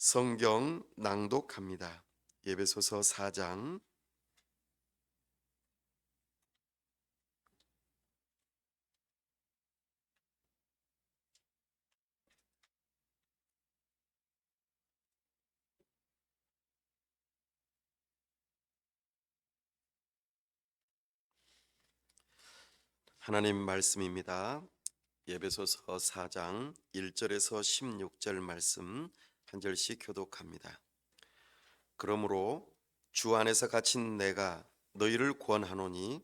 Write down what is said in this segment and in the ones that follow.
성경 낭독합니다. 예배소서 4장. 하나님 말씀입니다. 예배소서 4장 1절에서 16절 말씀 한 절씩 교독합니다. 그러므로 주 안에서 갇힌 내가 너희를 권하노니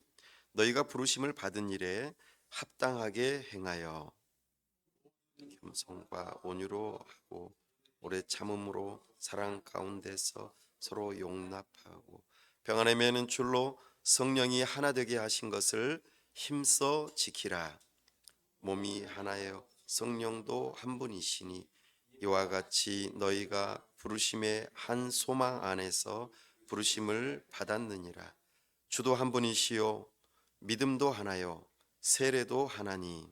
너희가 부르심을 받은 일에 합당하게 행하여 겸손과 온유로 하고 오래 참음으로 사랑 가운데서 서로 용납하고 평안에 매는 줄로 성령이 하나 되게 하신 것을 힘써 지키라. 몸이 하나요 성령도 한 분이시니 이와 같이 너희가 부르심의 한 소망 안에서 부르심을 받았느니라. 주도 한 분이시요 믿음도 하나요 세례도 하나니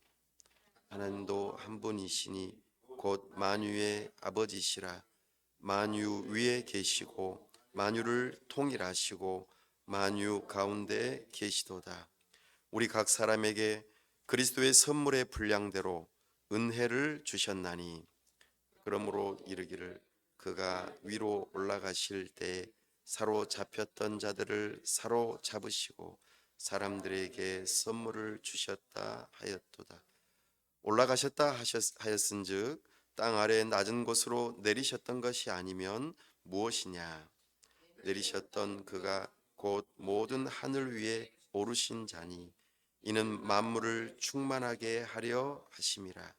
하나님도 한 분이시니 곧 만유의 아버지시라. 만유 위에 계시고 만유를 통일하시고 만유 가운데 계시도다. 우리 각 사람에게 그리스도의 선물의 분량대로 은혜를 주셨나니 그러므로 이르기를 그가 위로 올라가실 때 사로잡혔던 자들을 사로잡으시고 사람들에게 선물을 주셨다 하였도다. 올라가셨다 하였은즉 땅 아래 낮은 곳으로 내리셨던 것이 아니면 무엇이냐. 내리셨던 그가 곧 모든 하늘 위에 오르신 자니 이는 만물을 충만하게 하려 하심이라.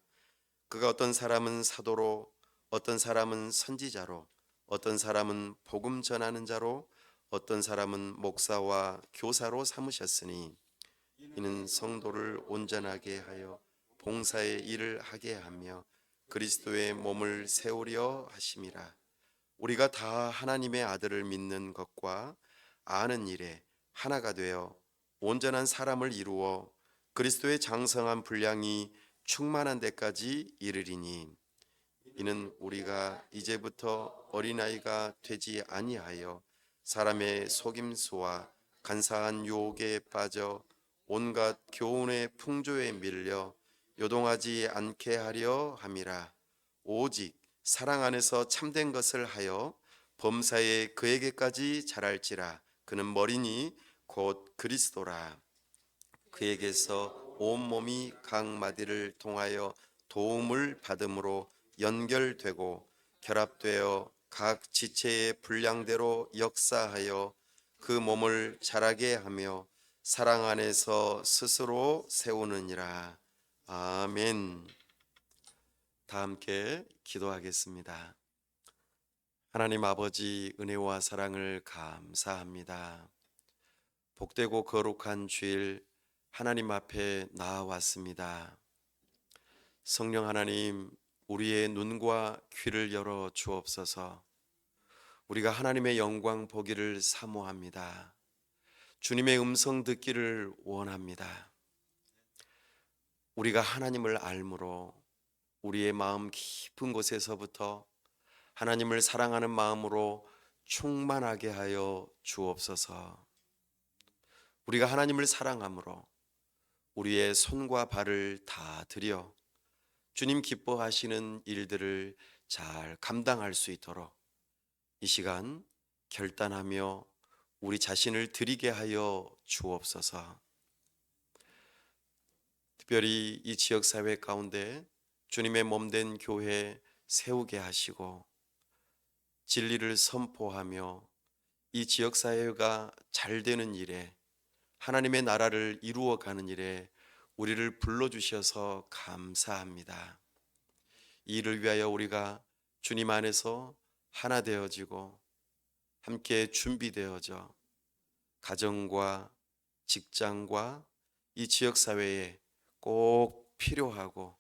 그가 어떤 사람은 사도로 어떤 사람은 선지자로 어떤 사람은 복음 전하는 자로 어떤 사람은 목사와 교사로 삼으셨으니 이는 성도를 온전하게 하여 봉사의 일을 하게 하며 그리스도의 몸을 세우려 하심이라. 우리가 다 하나님의 아들을 믿는 것과 아는 일에 하나가 되어 온전한 사람을 이루어 그리스도의 장성한 분량이 충만한 데까지 이르리니 이는 우리가 이제부터 어린아이가 되지 아니하여 사람의 속임수와 간사한 유혹에 빠져 온갖 교훈의 풍조에 밀려 요동하지 않게 하려 함이라. 오직 사랑 안에서 참된 것을 하여 범사에 그에게까지 자랄지라. 그는 머리니 곧 그리스도라. 그에게서 온 몸이 각 마디를 통하여 도움을 받음으로 연결되고 결합되어 각 지체의 분량대로 역사하여 그 몸을 자라게 하며 사랑 안에서 스스로 세우느니라. 아멘. 다 함께 기도하겠습니다. 하나님 아버지, 은혜와 사랑을 감사합니다. 복되고 거룩한 주일 하나님 앞에 나아왔습니다. 성령 하나님, 우리의 눈과 귀를 열어 주옵소서. 우리가 하나님의 영광 보기를 사모합니다. 주님의 음성 듣기를 원합니다. 우리가 하나님을 알므로 우리의 마음 깊은 곳에서부터 하나님을 사랑하는 마음으로 충만하게 하여 주옵소서. 우리가 하나님을 사랑함으로 우리의 손과 발을 다 들여 주님 기뻐하시는 일들을 잘 감당할 수 있도록 이 시간 결단하며 우리 자신을 드리게 하여 주옵소서. 특별히 이 지역사회 가운데 주님의 몸된 교회 세우게 하시고 진리를 선포하며 이 지역사회가 잘 되는 일에 하나님의 나라를 이루어가는 일에 우리를 불러주셔서 감사합니다. 이 일을 위하여 우리가 주님 안에서 하나 되어지고 함께 준비되어져 가정과 직장과 이 지역사회에 꼭 필요하고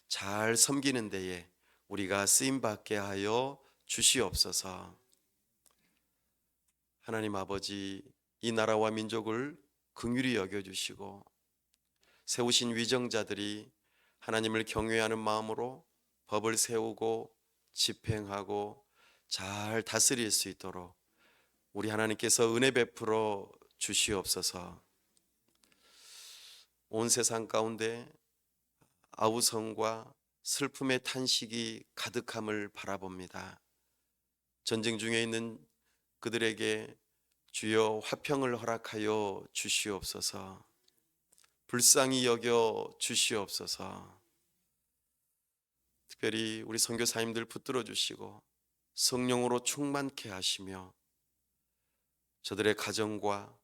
잘 섬기는 데에 우리가 쓰임받게 하여 주시옵소서. 하나님 아버지, 이 나라와 민족을 긍휼히 여겨주시고 세우신 위정자들이 하나님을 경외하는 마음으로 법을 세우고 집행하고 잘 다스릴 수 있도록 우리 하나님께서 은혜 베풀어 주시옵소서. 온 세상 가운데 아우성과 슬픔의 탄식이 가득함을 바라봅니다. 전쟁 중에 있는 그들에게 주여 화평을 허락하여 주시옵소서. 불쌍히 여겨 주시옵소서. 특별히 우리 선교사님들 붙들어 주시고 성령으로 충만케 하시며 저들의 가정과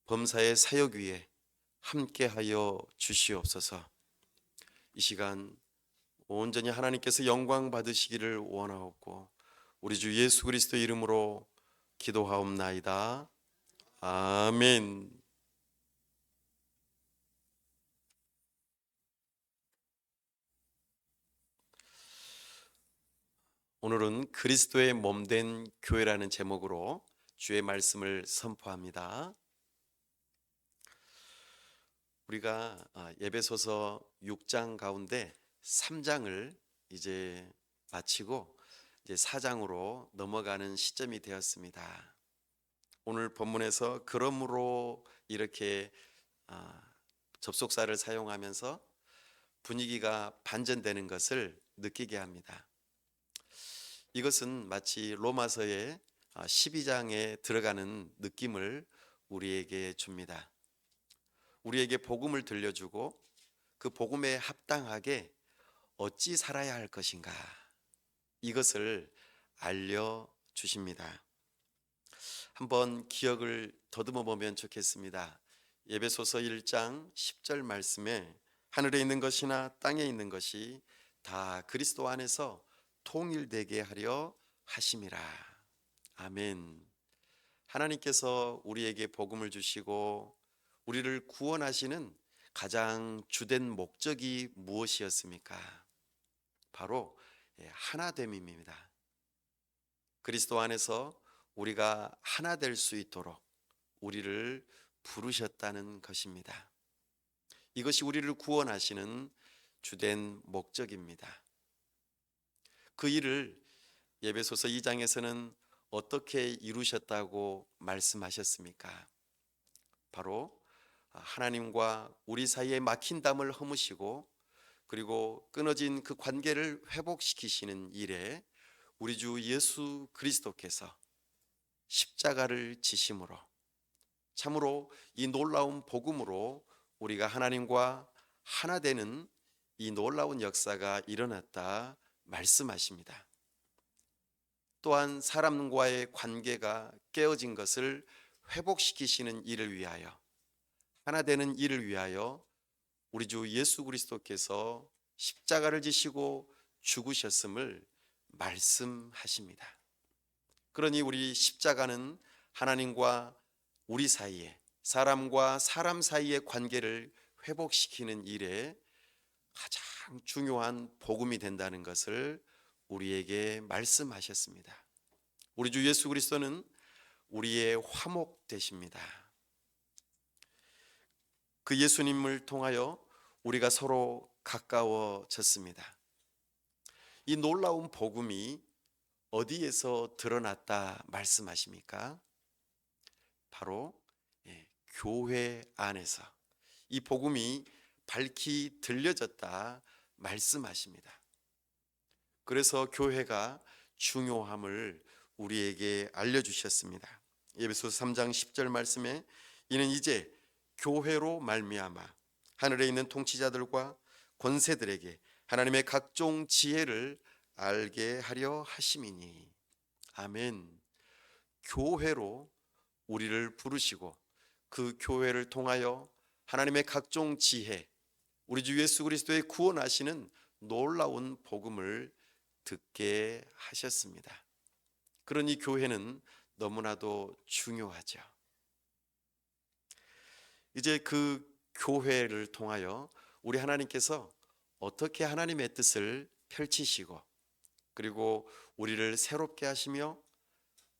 범사의 사역 위에 함께하여 주시옵소서. 이 시간 온전히 하나님께서 영광 받으시기를 원하옵고 우리 주 예수 그리스도 이름으로 기도하옵나이다. 아멘. 오늘은 그리스도의 몸된 교회라는 제목으로 주의 말씀을 선포합니다. 우리가 에베소서 6장 가운데 3장을 이제 마치고 이제 4장으로 넘어가는 시점이 되었습니다. 오늘 본문에서 그러므로 이렇게 접속사를 사용하면서 분위기가 반전되는 것을 느끼게 합니다. 이것은 마치 로마서의 12장에 들어가는 느낌을 우리에게 줍니다. 우리에게 복음을 들려주고 그 복음에 합당하게 어찌 살아야 할 것인가, 이것을 알려주십니다. 한번 기억을 더듬어 보면 좋겠습니다. 에베소서 1장 10절 말씀에 하늘에 있는 것이나 땅에 있는 것이 다 그리스도 안에서 통일되게 하려 하심이라. 아멘. 하나님께서 우리에게 복음을 주시고 우리를 구원하시는 가장 주된 목적이 무엇이었습니까? 바로 하나됨입니다. 그리스도 안에서 우리가 하나 될 수 있도록 우리를 부르셨다는 것입니다. 이것이 우리를 구원하시는 주된 목적입니다. 그 일을 에베소서 2장에서는 어떻게 이루셨다고 말씀하셨습니까? 바로 하나님과 우리 사이에 막힌 담을 허무시고 그리고 끊어진 그 관계를 회복시키시는 일에 우리 주 예수 그리스도께서 십자가를 지심으로 참으로 이 놀라운 복음으로 우리가 하나님과 하나 되는 이 놀라운 역사가 일어났다 말씀하십니다. 또한 사람과의 관계가 깨어진 것을 회복시키시는 일을 위하여, 하나 되는 일을 위하여 우리 주 예수 그리스도께서 십자가를 지시고 죽으셨음을 말씀하십니다. 그러니 우리 십자가는 하나님과 우리 사이에, 사람과 사람 사이의 관계를 회복시키는 일에 가장 중요한 복음이 된다는 것을 우리에게 말씀하셨습니다. 우리 주 예수 그리스도는 우리의 화목 되십니다. 그 예수님을 통하여 우리가 서로 가까워졌습니다. 이 놀라운 복음이 어디에서 드러났다 말씀하십니까? 바로 교회 안에서 이 복음이 밝히 들려졌다 말씀하십니다. 그래서 교회가 중요함을 우리에게 알려주셨습니다. 에베소서 3장 10절 말씀에 이는 이제 교회로 말미암아 하늘에 있는 통치자들과 권세들에게 하나님의 각종 지혜를 알게 하려 하심이니. 아멘. 교회로 우리를 부르시고 그 교회를 통하여 하나님의 각종 지혜, 우리 주 예수 그리스도의 구원하시는 놀라운 복음을 듣게 하셨습니다. 그러니 교회는 너무나도 중요하죠. 이제 그 교회를 통하여 우리 하나님께서 어떻게 하나님의 뜻을 펼치시고 그리고 우리를 새롭게 하시며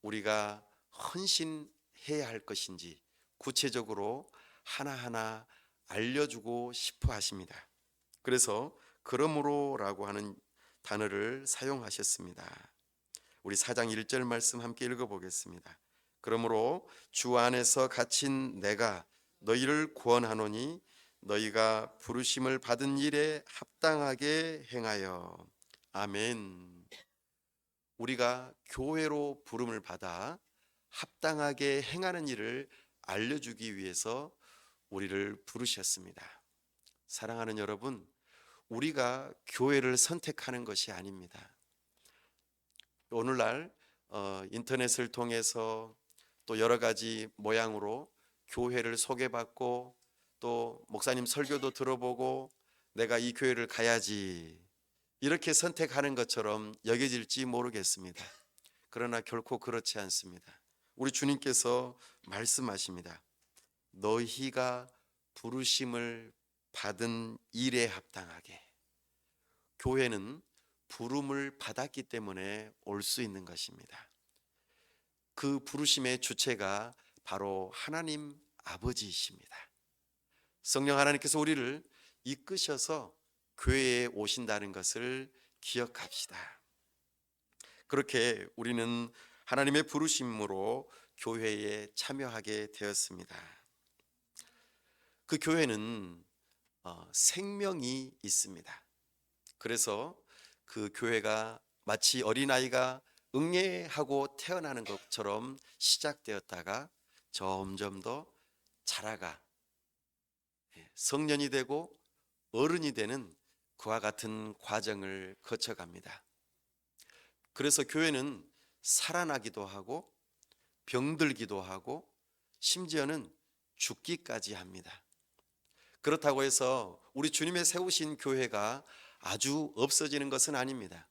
우리가 헌신해야 할 것인지 구체적으로 하나하나 알려주고 싶어 하십니다. 그래서 그러므로라고 하는 단어를 사용하셨습니다. 우리 4장 1절 말씀 함께 읽어보겠습니다. 그러므로 주 안에서 갇힌 내가 너희를 구원하노니 너희가 부르심을 받은 일에 합당하게 행하여. 아멘. 우리가 교회로 부름을 받아 합당하게 행하는 일을 알려주기 위해서 우리를 부르셨습니다. 사랑하는 여러분, 우리가 교회를 선택하는 것이 아닙니다. 오늘날 인터넷을 통해서 또 여러 가지 모양으로 교회를 소개받고 또 목사님 설교도 들어보고 내가 이 교회를 가야지 이렇게 선택하는 것처럼 여겨질지 모르겠습니다. 그러나 결코 그렇지 않습니다. 우리 주님께서 말씀하십니다. 너희가 부르심을 받은 일에 합당하게. 교회는 부름을 받았기 때문에 올 수 있는 것입니다. 그 부르심의 주체가 바로 하나님 아버지이십니다. 성령 하나님께서 우리를 이끄셔서 교회에 오신다는 것을 기억합시다. 그렇게 우리는 하나님의 부르심으로 교회에 참여하게 되었습니다. 그 교회는 생명이 있습니다. 그래서 그 교회가 마치 어린아이가 응애하고 태어나는 것처럼 시작되었다가 점점 더 자라가 성년이 되고 어른이 되는 그와 같은 과정을 거쳐갑니다. 그래서 교회는 살아나기도 하고 병들기도 하고 심지어는 죽기까지 합니다. 그렇다고 해서 우리 주님의 세우신 교회가 아주 없어지는 것은 아닙니다.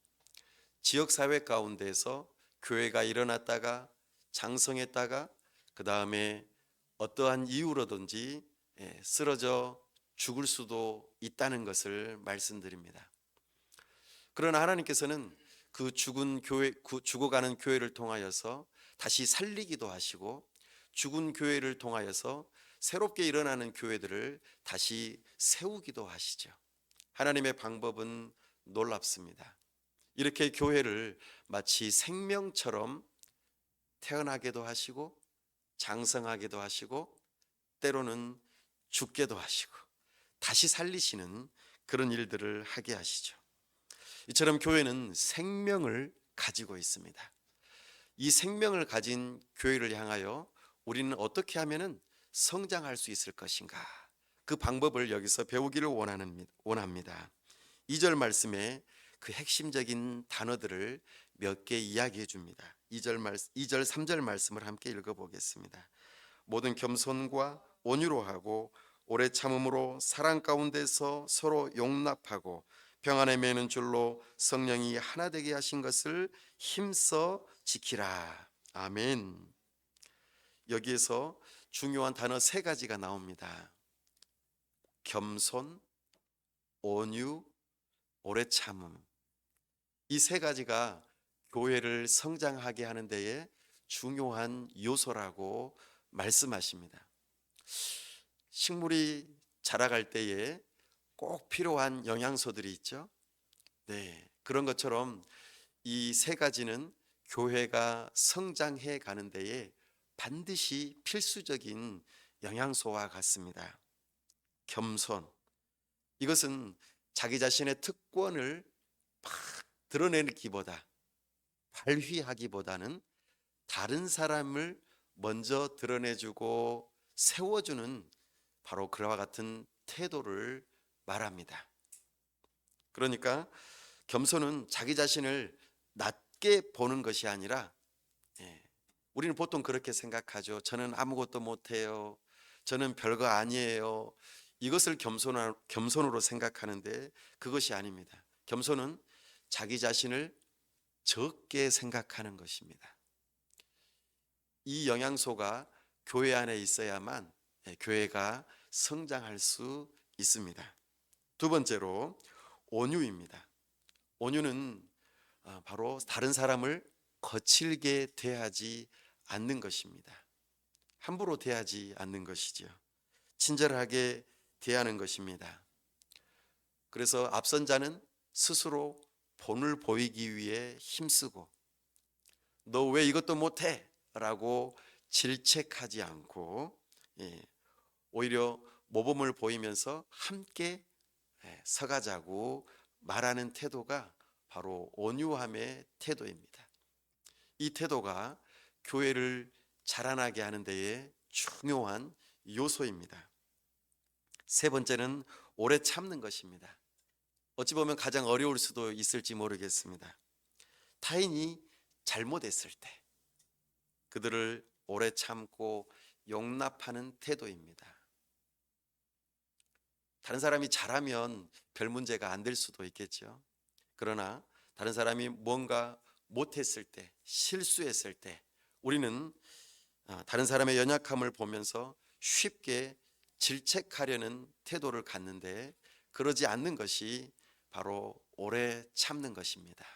지역사회 가운데서 교회가 일어났다가 장성했다가 그 다음에 어떠한 이유로든지 쓰러져 죽을 수도 있다는 것을 말씀드립니다. 그러나 하나님께서는 그 죽은 교회, 죽어가는 교회를 통하여서 다시 살리기도 하시고 죽은 교회를 통하여서 새롭게 일어나는 교회들을 다시 세우기도 하시죠. 하나님의 방법은 놀랍습니다. 이렇게 교회를 마치 생명처럼 태어나게도 하시고 장성하게도 하시고 때로는 죽게도 하시고 다시 살리시는 그런 일들을 하게 하시죠. 이처럼 교회는 생명을 가지고 있습니다. 이 생명을 가진 교회를 향하여 우리는 어떻게 하면 성장할 수 있을 것인가? 그 방법을 여기서 배우기를 원합니다. 2절 말씀에 그 핵심적인 단어들을 몇 개 이야기해 줍니다. 2절, 3절 말씀을 함께 읽어보겠습니다. 모든 겸손과 온유로 하고 오래 참음으로 사랑 가운데서 서로 용납하고 평안에 매는 줄로 성령이 하나 되게 하신 것을 힘써 지키라. 아멘. 여기에서 중요한 단어 3가지가 나옵니다. 겸손, 온유, 오래 참음. 이 3가지가 교회를 성장하게 하는 데에 중요한 요소라고 말씀하십니다. 식물이 자라갈 때에 꼭 필요한 영양소들이 있죠. 네, 그런 것처럼 이 3가지는 교회가 성장해 가는 데에 반드시 필수적인 영양소와 같습니다. 겸손, 이것은 자기 자신의 특권을 막 드러내기보다 발휘하기보다는 다른 사람을 먼저 드러내주고 세워주는 바로 그와 같은 태도를 말합니다. 그러니까 겸손은 자기 자신을 낮게 보는 것이 아니라 우리는 보통 그렇게 생각하죠. 저는 아무것도 못해요. 저는 별거 아니에요. 이것을 겸손으로 생각하는데 그것이 아닙니다. 겸손은 자기 자신을 적게 생각하는 것입니다. 이 영양소가 교회 안에 있어야만 교회가 성장할 수 있습니다. 2번째로 온유입니다. 온유는 바로 다른 사람을 거칠게 대하지 않는 것입니다. 함부로 대하지 않는 것이죠. 친절하게 대하는 것입니다. 그래서 앞선 자는 스스로 본을 보이기 위해 힘쓰고 너 왜 이것도 못해? 라고 질책하지 않고 오히려 모범을 보이면서 함께 서가자고 말하는 태도가 바로 온유함의 태도입니다. 이 태도가 교회를 자라나게 하는 데에 중요한 요소입니다. 세 번째는 오래 참는 것입니다. 어찌 보면 가장 어려울 수도 있을지 모르겠습니다. 타인이 잘못했을 때 그들을 오래 참고 용납하는 태도입니다. 다른 사람이 잘하면 별 문제가 안 될 수도 있겠죠. 그러나 다른 사람이 뭔가 못했을 때, 실수했을 때 우리는 다른 사람의 연약함을 보면서 쉽게 질책하려는 태도를 갖는데 그러지 않는 것이 바로 오래 참는 것입니다.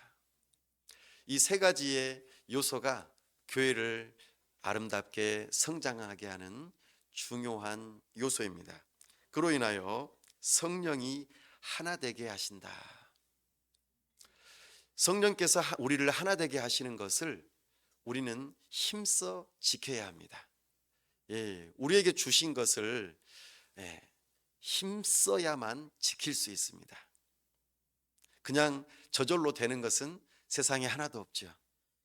이 세 가지의 요소가 교회를 아름답게 성장하게 하는 중요한 요소입니다. 그로 인하여 성령이 하나 되게 하신다. 성령께서 우리를 하나 되게 하시는 것을 우리는 힘써 지켜야 합니다. 우리에게 주신 것을 힘써야만 지킬 수 있습니다. 그냥 저절로 되는 것은 세상에 하나도 없죠.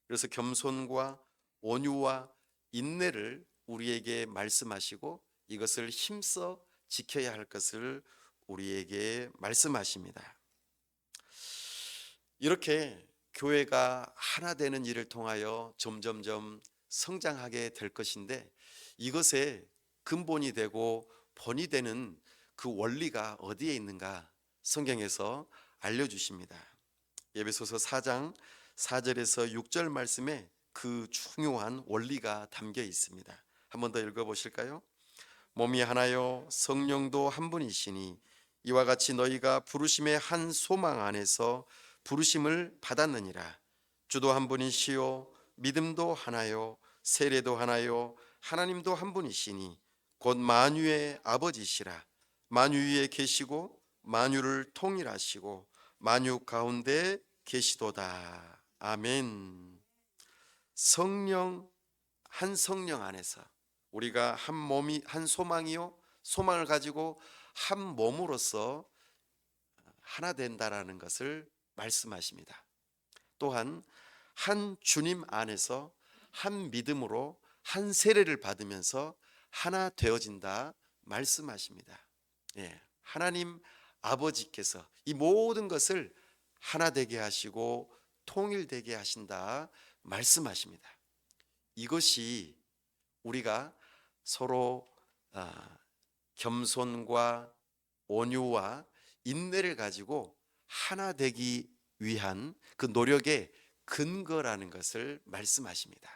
그래서 겸손과 온유와 인내를 우리에게 말씀하시고 이것을 힘써 지켜야 할 것을 우리에게 말씀하십니다. 이렇게 교회가 하나 되는 일을 통하여 점점점 성장하게 될 것인데 이것의 근본이 되고 본이 되는 그 원리가 어디에 있는가 성경에서 알려주십니다. 에베소서 4장 4절에서 6절 말씀에 그 중요한 원리가 담겨 있습니다. 한 번 더 읽어보실까요? 몸이 하나요 성령도 한 분이시니 이와 같이 너희가 부르심의 한 소망 안에서 부르심을 받았느니라. 주도 한 분이시요 믿음도 하나요 세례도 하나요 하나님도 한 분이시니 곧 만유의 아버지시라. 만유 위에 계시고 만유를 통일하시고 만유 가운데 계시도다. 아멘. 성령 한 성령 안에서 우리가 한 몸이 한 소망이요 소망을 가지고 한 몸으로서 하나 된다라는 것을 말씀하십니다. 또한 한 주님 안에서 한 믿음으로 한 세례를 받으면서 하나 되어진다 말씀하십니다. 하나님 아버지께서 이 모든 것을 하나 되게 하시고 통일되게 하신다 말씀하십니다. 이것이 우리가 서로 겸손과 온유와 인내를 가지고 하나 되기 위한 그 노력의 근거라는 것을 말씀하십니다.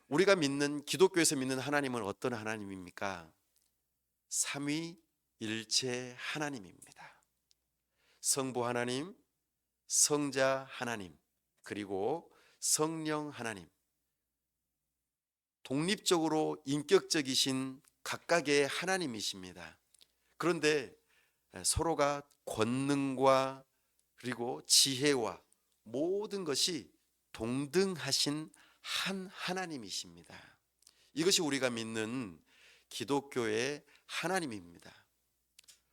우리가 믿는 기독교에서 믿는 하나님은 어떤 하나님입니까? 삼위일체 하나님입니다. 성부 하나님, 성자 하나님, 그리고 성령 하나님. 독립적으로 인격적이신 각각의 하나님이십니다. 그런데 서로가 권능과 그리고 지혜와 모든 것이 동등하신 한 하나님이십니다. 이것이 우리가 믿는 기독교의 하나님입니다.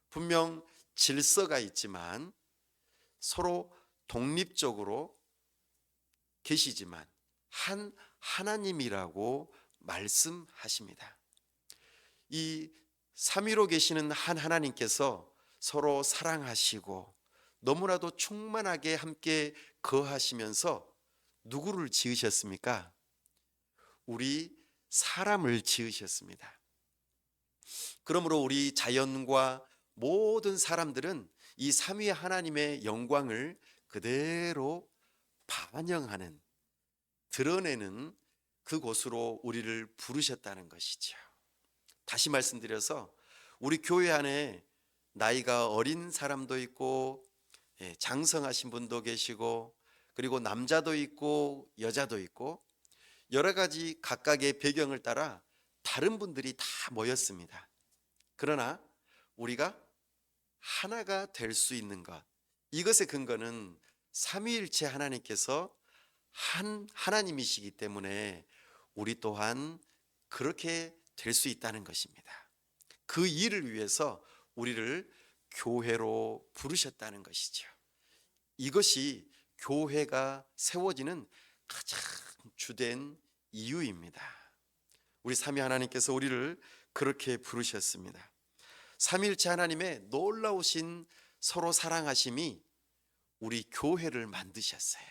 분명 질서가 있지만 서로 독립적으로 계시지만 한 하나님이라고 말씀하십니다. 이 삼위로 계시는 한 하나님께서 서로 사랑하시고 너무나도 충만하게 함께 거하시면서 누구를 지으셨습니까? 우리 사람을 지으셨습니다. 그러므로 우리 자연과 모든 사람들은 이 삼위 하나님의 영광을 그대로 반영하는, 드러내는 그곳으로 우리를 부르셨다는 것이죠. 다시 말씀드려서 우리 교회 안에 나이가 어린 사람도 있고 장성하신 분도 계시고 그리고 남자도 있고 여자도 있고 여러 가지 각각의 배경을 따라 다른 분들이 다 모였습니다. 그러나 우리가 하나가 될 수 있는 것, 이것의 근거는 삼위일체 하나님께서 한 하나님이시기 때문에 우리 또한 그렇게 될 수 있다는 것입니다. 그 일을 위해서 우리를 교회로 부르셨다는 것이죠. 이것이 교회가 세워지는 가장 주된 이유입니다. 우리 삼위 하나님께서 우리를 그렇게 부르셨습니다. 삼위일체 하나님의 놀라우신 서로 사랑하심이 우리 교회를 만드셨어요.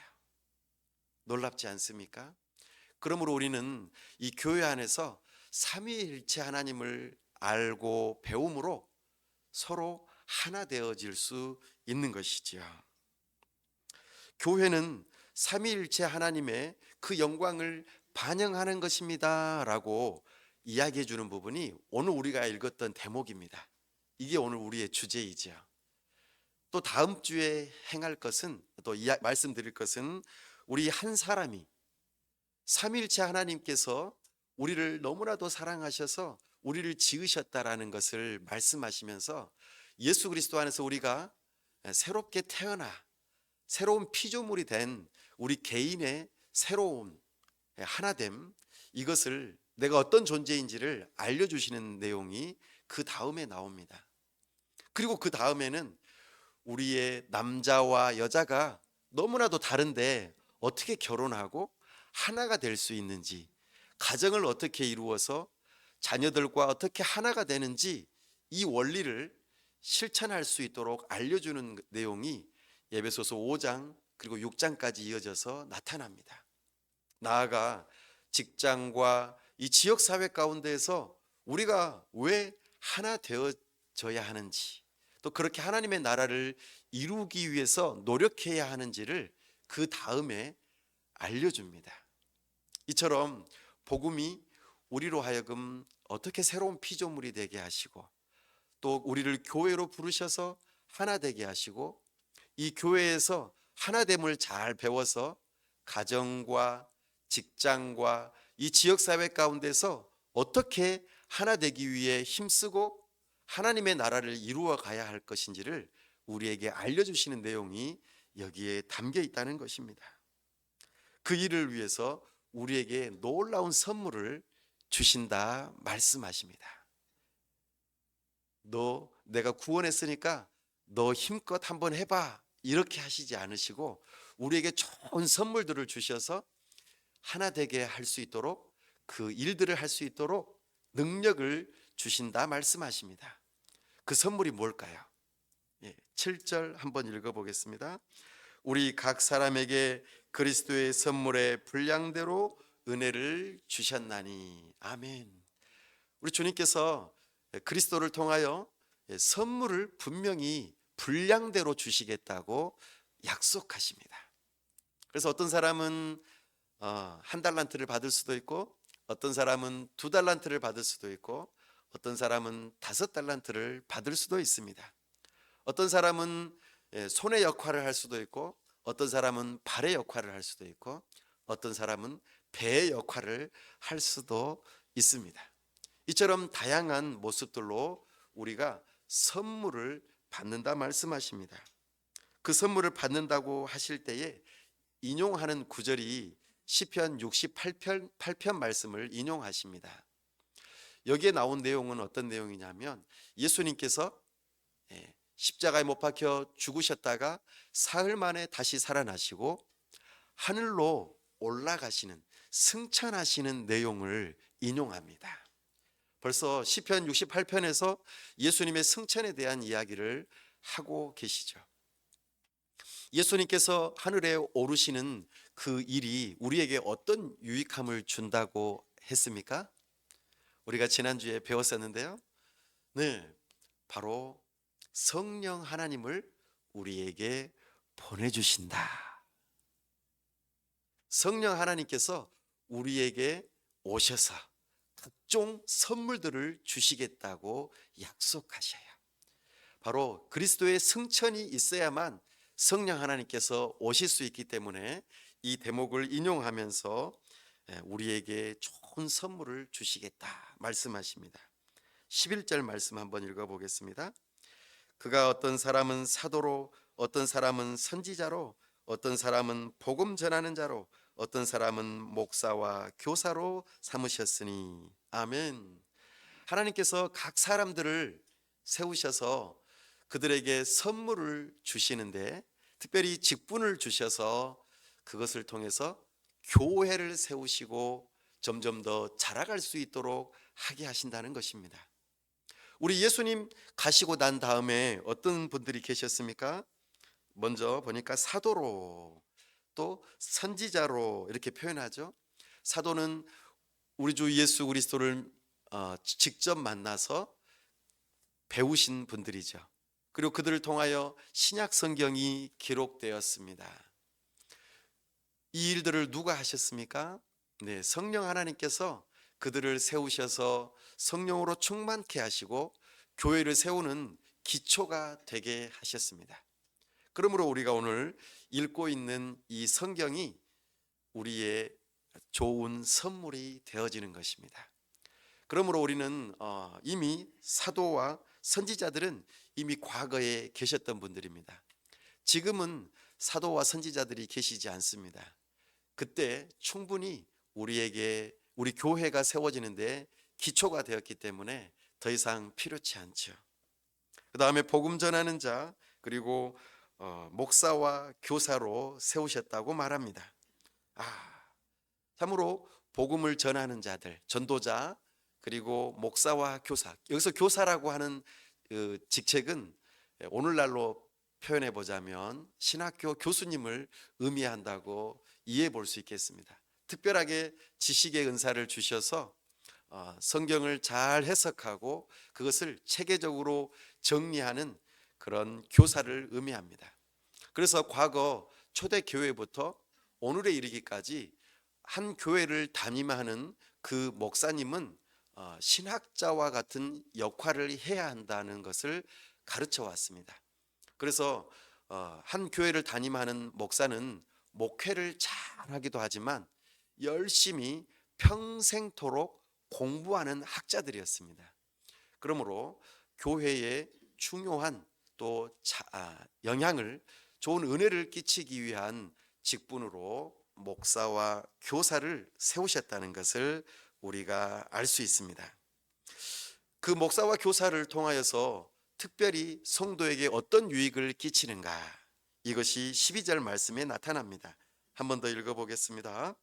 놀랍지 않습니까? 그러므로 우리는 이 교회 안에서 삼위일체 하나님을 알고 배움으로 서로 하나 되어질 수 있는 것이지요. 교회는 삼위일체 하나님의 그 영광을 반영하는 것입니다 라고 이야기해 주는 부분이 오늘 우리가 읽었던 대목입니다. 이게 오늘 우리의 주제이죠. 또 다음 주에 행할 것은, 또 말씀드릴 것은, 우리 한 사람이 삼위일체 하나님께서 우리를 너무나도 사랑하셔서 우리를 지으셨다라는 것을 말씀하시면서 예수 그리스도 안에서 우리가 새롭게 태어나 새로운 피조물이 된 우리 개인의 새로운 하나됨, 이것을 내가 어떤 존재인지를 알려주시는 내용이 그 다음에 나옵니다. 그리고 그 다음에는 우리의 남자와 여자가 너무나도 다른데 어떻게 결혼하고 하나가 될 수 있는지, 가정을 어떻게 이루어서 자녀들과 어떻게 하나가 되는지, 이 원리를 실천할 수 있도록 알려주는 내용이 에베소서 5장 그리고 6장까지 이어져서 나타납니다. 나아가 직장과 이 지역사회 가운데에서 우리가 왜 하나 되어져야 하는지, 또 그렇게 하나님의 나라를 이루기 위해서 노력해야 하는지를 그 다음에 알려줍니다. 이처럼 복음이 우리로 하여금 어떻게 새로운 피조물이 되게 하시고, 또 우리를 교회로 부르셔서 하나 되게 하시고, 이 교회에서 하나됨을 잘 배워서 가정과 직장과 이 지역사회 가운데서 어떻게 하나 되기 위해 힘쓰고 하나님의 나라를 이루어 가야 할 것인지를 우리에게 알려주시는 내용이 여기에 담겨 있다는 것입니다. 그 일을 위해서 우리에게 놀라운 선물을 주신다 말씀하십니다. 내가 구원했으니까 너 힘껏 한번 해봐, 이렇게 하시지 않으시고 우리에게 좋은 선물들을 주셔서 하나 되게 할 수 있도록, 그 일들을 할 수 있도록 능력을 주신다 말씀하십니다. 그 선물이 뭘까요? 7절 한번 읽어보겠습니다. 우리 각 사람에게 그리스도의 선물의 분량대로 은혜를 주셨나니. 아멘. 우리 주님께서 그리스도를 통하여 선물을 분명히 분량대로 주시겠다고 약속하십니다. 그래서 어떤 사람은 한 달란트를 받을 수도 있고, 어떤 사람은 2달란트를 받을 수도 있고, 어떤 사람은 5달란트를 받을 수도 있습니다. 어떤 사람은 손의 역할을 할 수도 있고, 어떤 사람은 발의 역할을 할 수도 있고, 어떤 사람은 배의 역할을 할 수도 있습니다. 이처럼 다양한 모습들로 우리가 선물을 받는다 말씀하십니다. 그 선물을 받는다고 하실 때에 인용하는 구절이 시편 68편 말씀을 인용하십니다. 여기에 나온 내용은 어떤 내용이냐면, 예수님께서 십자가에 못 박혀 죽으셨다가 사흘 만에 다시 살아나시고 하늘로 올라가시는, 승천하시는 내용을 인용합니다. 벌써 시편 68편에서 예수님의 승천에 대한 이야기를 하고 계시죠. 예수님께서 하늘에 오르시는 그 일이 우리에게 어떤 유익함을 준다고 했습니까? 우리가 지난주에 배웠었는데요. 바로 성령 하나님을 우리에게 보내주신다. 성령 하나님께서 우리에게 오셔서 각종 선물들을 주시겠다고 약속하셔요. 바로 그리스도의 승천이 있어야만 성령 하나님께서 오실 수 있기 때문에 이 대목을 인용하면서 우리에게 좋은 선물을 주시겠다 말씀하십니다. 11절 말씀 한번 읽어보겠습니다. 그가 어떤 사람은 사도로, 어떤 사람은 선지자로, 어떤 사람은 복음 전하는 자로, 어떤 사람은 목사와 교사로 삼으셨으니. 아멘. 하나님께서 각 사람들을 세우셔서 그들에게 선물을 주시는데, 특별히 직분을 주셔서 그것을 통해서 교회를 세우시고 점점 더 자라갈 수 있도록 하게 하신다는 것입니다. 우리 예수님 가시고 난 다음에 어떤 분들이 계셨습니까? 먼저 보니까 사도로, 또 선지자로 이렇게 표현하죠. 사도는 우리 주 예수 그리스도를 직접 만나서 배우신 분들이죠. 그리고 그들을 통하여 신약 성경이 기록되었습니다. 이 일들을 누가 하셨습니까? 네, 성령 하나님께서 그들을 세우셔서 성령으로 충만케 하시고 교회를 세우는 기초가 되게 하셨습니다. 그러므로 우리가 오늘 읽고 있는 이 성경이 우리의 좋은 선물이 되어지는 것입니다. 그러므로 우리는 이미 사도와 선지자들은 이미 과거에 계셨던 분들입니다. 지금은 사도와 선지자들이 계시지 않습니다. 그때 충분히 우리 교회가 세워지는데 기초가 되었기 때문에 더 이상 필요치 않죠. 그 다음에 복음 전하는 자, 그리고 목사와 교사로 세우셨다고 말합니다. 참으로 복음을 전하는 자들, 전도자, 그리고 목사와 교사, 여기서 교사라고 하는 그 직책은 오늘날로 표현해 보자면 신학교 교수님을 의미한다고 이해해 볼 수 있겠습니다. 특별하게 지식의 은사를 주셔서 성경을 잘 해석하고 그것을 체계적으로 정리하는 그런 교사를 의미합니다. 그래서 과거 초대교회부터 오늘에 이르기까지 한 교회를 담임하는 그 목사님은 신학자와 같은 역할을 해야 한다는 것을 가르쳐 왔습니다. 그래서 한 교회를 담임하는 목사는 목회를 잘하기도 하지만 열심히 평생토록 공부하는 학자들이었습니다. 그러므로 교회에 중요한 또 영향을, 좋은 은혜를 끼치기 위한 직분으로 목사와 교사를 세우셨다는 것을 우리가 알 수 있습니다. 그 목사와 교사를 통하여서 특별히 성도에게 어떤 유익을 끼치는가, 이것이 12절 말씀에 나타납니다. 한 번 더 읽어보겠습니다.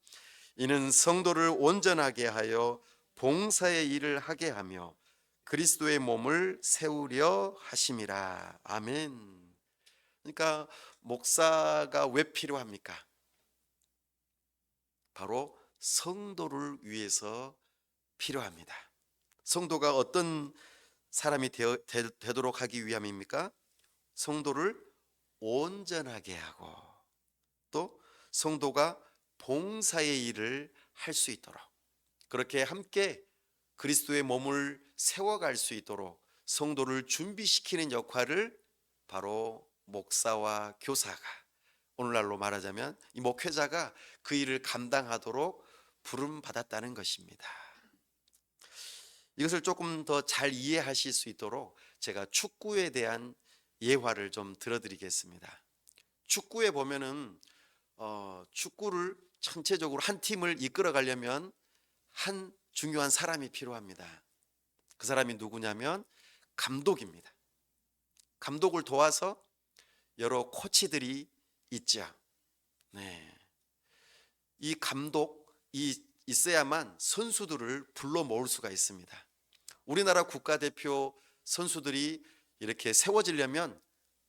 이는 성도를 온전하게 하여 봉사의 일을 하게 하며 그리스도의 몸을 세우려 하심이라. 아멘. 그러니까 목사가 왜 필요합니까? 바로 성도를 위해서 필요합니다. 성도가 어떤 사람이 되도록 하기 위함입니까? 성도를 온전하게 하고 또 성도가 봉사의 일을 할 수 있도록, 그렇게 함께 그리스도의 몸을 세워갈 수 있도록 성도를 준비시키는 역할을 바로 목사와 교사가, 오늘날로 말하자면 이 목회자가 그 일을 감당하도록 부름받았다는 것입니다. 이것을 조금 더 잘 이해하실 수 있도록 제가 축구에 대한 예화를 좀 들어드리겠습니다. 축구에 보면은 축구를 전체적으로 한 팀을 이끌어 가려면 한 중요한 사람이 필요합니다. 그 사람이 누구냐면 감독입니다. 감독을 도와서 여러 코치들이 있죠. 네. 이 감독이 있어야만 선수들을 불러 모을 수가 있습니다. 우리나라 국가대표 선수들이 이렇게 세워지려면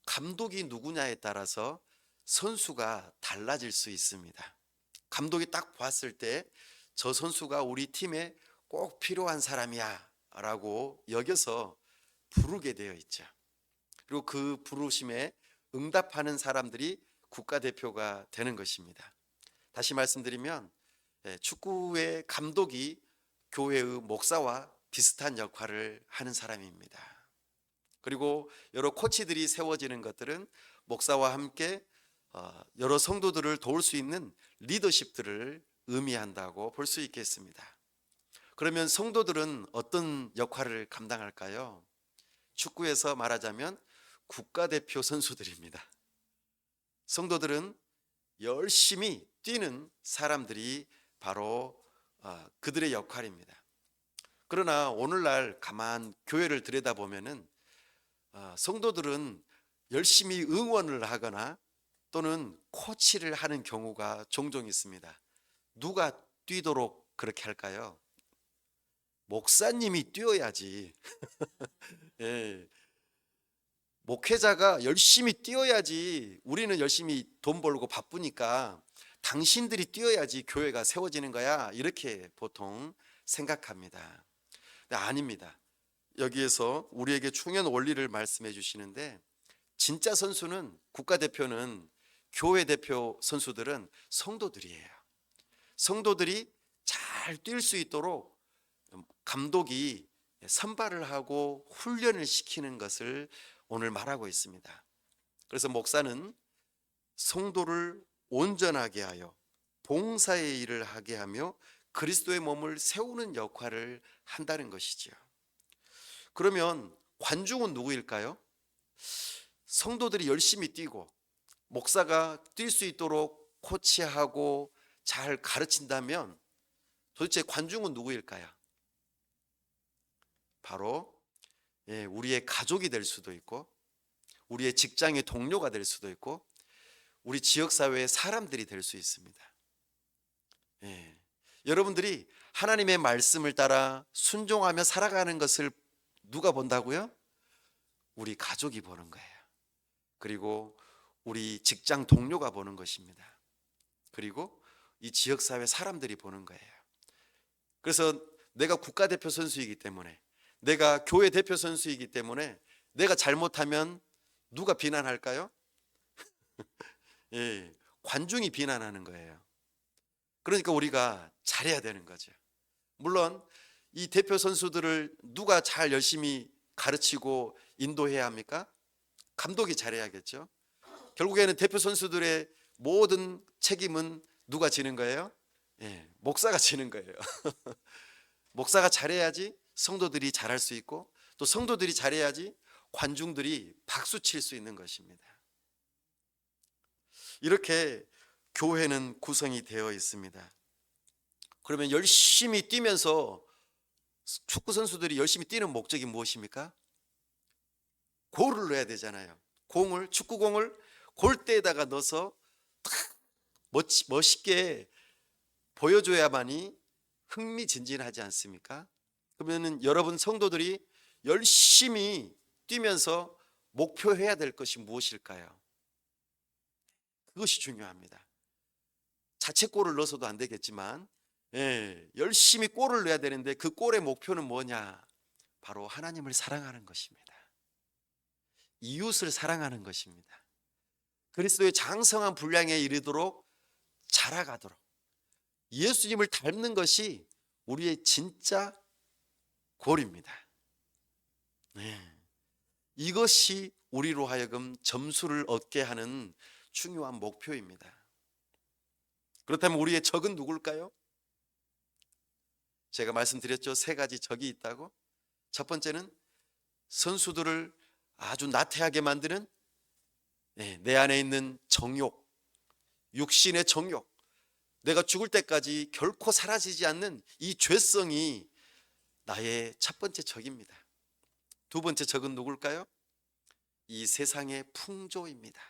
감독이 누구냐에 따라서 선수가 달라질 수 있습니다. 감독이 딱 봤을 때 저 선수가 우리 팀에 꼭 필요한 사람이야 라고 여겨서 부르게 되어 있죠. 그리고 그 부르심에 응답하는 사람들이 국가대표가 되는 것입니다. 다시 말씀드리면 축구의 감독이 교회의 목사와 비슷한 역할을 하는 사람입니다. 그리고 여러 코치들이 세워지는 것들은 목사와 함께 여러 성도들을 도울 수 있는 리더십들을 의미한다고 볼 수 있겠습니다. 그러면 성도들은 어떤 역할을 감당할까요? 축구에서 말하자면 국가대표 선수들입니다. 성도들은 열심히 뛰는 사람들이 바로 그들의 역할입니다. 그러나 오늘날 가만 교회를 들여다보면은 성도들은 열심히 응원을 하거나 또는 코치를 하는 경우가 종종 있습니다. 누가 뛰도록 그렇게 할까요? 목사님이 뛰어야지. 예, 목회자가 열심히 뛰어야지. 우리는 열심히 돈 벌고 바쁘니까 당신들이 뛰어야지 교회가 세워지는 거야. 이렇게 보통 생각합니다. 근데 아닙니다. 여기에서 우리에게 중요한 원리를 말씀해 주시는데, 진짜 선수는, 국가대표는, 교회 대표 선수들은 성도들이에요. 성도들이 잘 뛸 수 있도록 감독이 선발을 하고 훈련을 시키는 것을 오늘 말하고 있습니다. 그래서 목사는 성도를 온전하게 하여 봉사의 일을 하게 하며 그리스도의 몸을 세우는 역할을 한다는 것이지요. 그러면 관중은 누구일까요? 성도들이 열심히 뛰고 목사가 뛸 수 있도록 코치하고 잘 가르친다면 도대체 관중은 누구일까요? 바로 우리의 가족이 될 수도 있고, 우리의 직장의 동료가 될 수도 있고, 우리 지역사회의 사람들이 될 수 있습니다. 여러분들이 하나님의 말씀을 따라 순종하며 살아가는 것을 누가 본다고요? 우리 가족이 보는 거예요. 그리고 우리 직장 동료가 보는 것입니다. 그리고 이 지역사회 사람들이 보는 거예요. 그래서 내가 국가대표 선수이기 때문에, 내가 교회 대표 선수이기 때문에 내가 잘못하면 누가 비난할까요? 관중이 비난하는 거예요. 그러니까 우리가 잘해야 되는 거죠. 물론 이 대표 선수들을 누가 잘 열심히 가르치고 인도해야 합니까? 감독이 잘해야겠죠. 결국에는 대표 선수들의 모든 책임은 누가 지는 거예요? 목사가 지는 거예요. 목사가 잘해야지 성도들이 잘할 수 있고, 또 성도들이 잘해야지 관중들이 박수 칠 수 있는 것입니다. 이렇게 교회는 구성이 되어 있습니다. 그러면 열심히 뛰면서 축구 선수들이 열심히 뛰는 목적이 무엇입니까? 골을 넣어야 되잖아요. 축구공을 골대에다가 넣어서 멋있게 보여줘야만이 흥미진진하지 않습니까? 그러면 여러분 성도들이 열심히 뛰면서 목표해야 될 것이 무엇일까요? 그것이 중요합니다. 자책골을 넣어서도 안 되겠지만 열심히 골을 넣어야 되는데, 그 골의 목표는 뭐냐? 바로 하나님을 사랑하는 것입니다. 이웃을 사랑하는 것입니다. 그리스도의 장성한 분량에 이르도록 자라가도록 예수님을 닮는 것이 우리의 진짜 골입니다. 이것이 우리로 하여금 점수를 얻게 하는 중요한 목표입니다. 그렇다면 우리의 적은 누굴까요? 제가 말씀드렸죠. 3가지 적이 있다고. 첫 번째는 선수들을 아주 나태하게 만드는 내 안에 있는 정욕, 육신의 정욕, 내가 죽을 때까지 결코 사라지지 않는 이 죄성이 나의 첫 번째 적입니다. 두 번째 적은 누굴까요? 이 세상의 풍조입니다.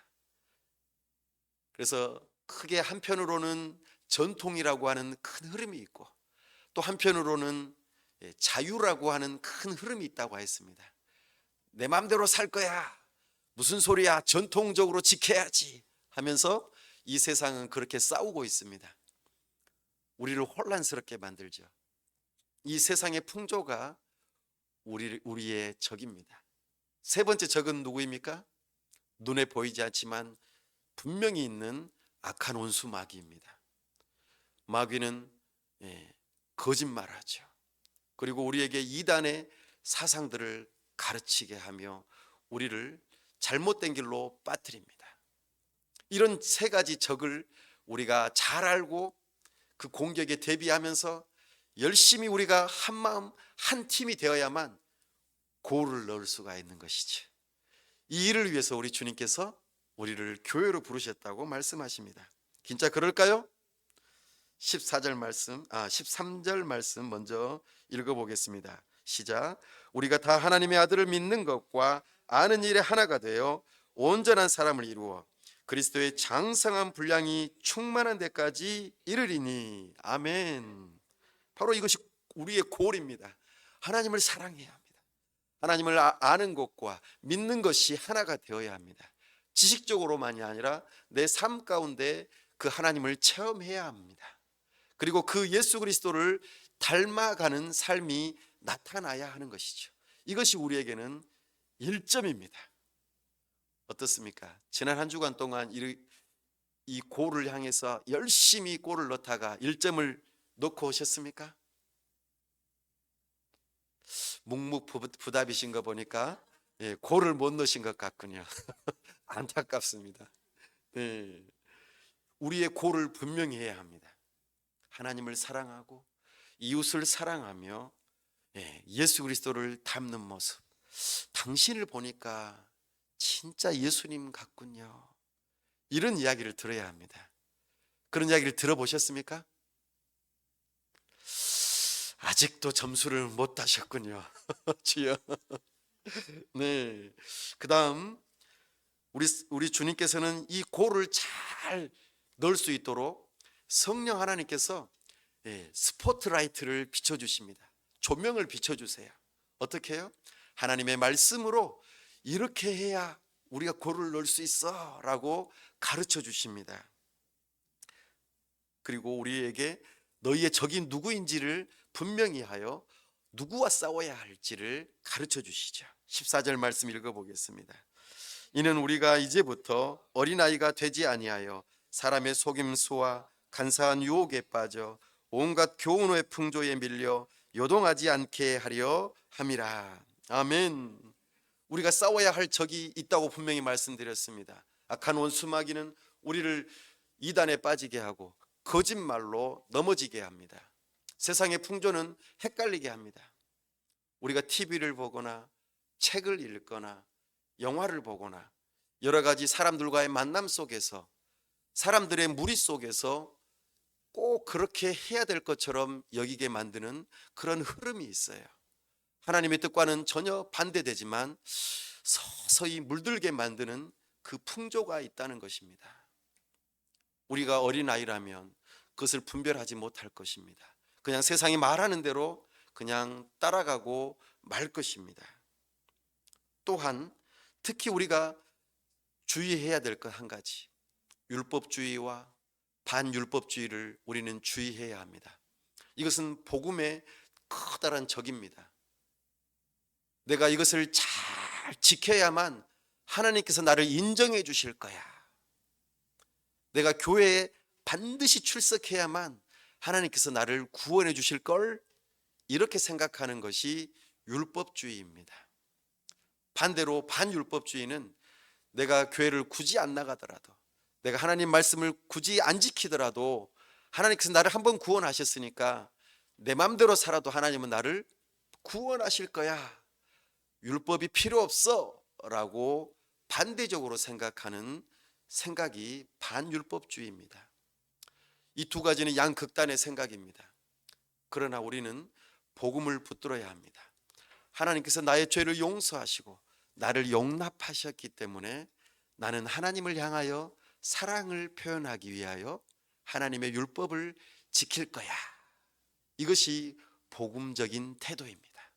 그래서 크게 한편으로는 전통이라고 하는 큰 흐름이 있고, 또 한편으로는 자유라고 하는 큰 흐름이 있다고 했습니다. 내 마음대로 살 거야, 무슨 소리야, 전통적으로 지켜야지 하면서 이 세상은 그렇게 싸우고 있습니다. 우리를 혼란스럽게 만들죠. 이 세상의 풍조가 우리의 적입니다. 세 번째 적은 누구입니까? 눈에 보이지 않지만 분명히 있는 악한 원수 마귀입니다. 마귀는 거짓말하죠. 그리고 우리에게 이단의 사상들을 가르치게 하며 우리를 잘못된 길로 빠뜨립니다. 이런 3가지 적을 우리가 잘 알고 그 공격에 대비하면서 열심히 우리가 한 마음 한 팀이 되어야만 골을 넣을 수가 있는 것이죠. 이 일을 위해서 우리 주님께서 우리를 교회로 부르셨다고 말씀하십니다. 진짜 그럴까요? 14절 말씀, 13절 말씀 먼저 읽어보겠습니다. 시작. 우리가 다 하나님의 아들을 믿는 것과 아는 일에 하나가 되어 온전한 사람을 이루어 그리스도의 장성한 분량이 충만한 데까지 이르리니. 아멘. 바로 이것이 우리의 골입니다. 하나님을 사랑해야 합니다. 하나님을 아는 것과 믿는 것이 하나가 되어야 합니다. 지식적으로만이 아니라 내 삶 가운데 그 하나님을 체험해야 합니다. 그리고 그 예수 그리스도를 닮아가는 삶이 나타나야 하는 것이죠. 이것이 우리에게는 1점입니다. 어떻습니까? 지난 한 주간 동안 이 골을 향해서 열심히 골을 넣다가 1점을 넣고 오셨습니까? 묵묵부답이신 거 보니까 골을 못 넣으신 것 같군요. 안타깝습니다. 네. 우리의 골을 분명히 해야 합니다. 하나님을 사랑하고 이웃을 사랑하며 예수 그리스도를 닮는 모습. 당신을 보니까 진짜 예수님 같군요. 이런 이야기를 들어야 합니다. 그런 이야기를 들어보셨습니까? 아직도 점수를 못 따셨군요. 주여. 네. 그다음 우리 주님께서는 이 골을 잘 넣을 수 있도록 성령 하나님께서 스포트라이트를 비춰주십니다. 조명을 비춰주세요. 어떻게 해요? 하나님의 말씀으로 이렇게 해야 우리가 골을 넣을 수 있어 라고 가르쳐 주십니다. 그리고 우리에게 너희의 적이 누구인지를 분명히 하여 누구와 싸워야 할지를 가르쳐 주시죠. 14절 말씀 읽어보겠습니다. 이는 우리가 이제부터 어린아이가 되지 아니하여 사람의 속임수와 간사한 유혹에 빠져 온갖 교훈의 풍조에 밀려 요동하지 않게 하려 함이라. 아멘. 우리가 싸워야 할 적이 있다고 분명히 말씀드렸습니다. 악한 원수마귀는 우리를 이단에 빠지게 하고 거짓말로 넘어지게 합니다. 세상의 풍조는 헷갈리게 합니다. 우리가 TV를 보거나 책을 읽거나 영화를 보거나 여러 가지 사람들과의 만남 속에서 사람들의 무리 속에서 꼭 그렇게 해야 될 것처럼 여기게 만드는 그런 흐름이 있어요. 하나님의 뜻과는 전혀 반대되지만 서서히 물들게 만드는 그 풍조가 있다는 것입니다. 우리가 어린아이라면 그것을 분별하지 못할 것입니다. 그냥 세상이 말하는 대로 그냥 따라가고 말 것입니다. 또한 특히 우리가 주의해야 될 것 한 가지, 율법주의와 반율법주의를 우리는 주의해야 합니다. 이것은 복음의 커다란 적입니다. 내가 이것을 잘 지켜야만 하나님께서 나를 인정해 주실 거야. 내가 교회에 반드시 출석해야만 하나님께서 나를 구원해 주실 걸, 이렇게 생각하는 것이 율법주의입니다. 반대로 반율법주의는 내가 교회를 굳이 안 나가더라도, 내가 하나님 말씀을 굳이 안 지키더라도 하나님께서 나를 한번 구원하셨으니까 내 맘대로 살아도 하나님은 나를 구원하실 거야, 율법이 필요 없어 라고 반대적으로 생각하는 생각이 반율법주의입니다. 이 두 가지는 양극단의 생각입니다. 그러나 우리는 복음을 붙들어야 합니다. 하나님께서 나의 죄를 용서하시고 나를 용납하셨기 때문에 나는 하나님을 향하여 사랑을 표현하기 위하여 하나님의 율법을 지킬 거야. 이것이 복음적인 태도입니다.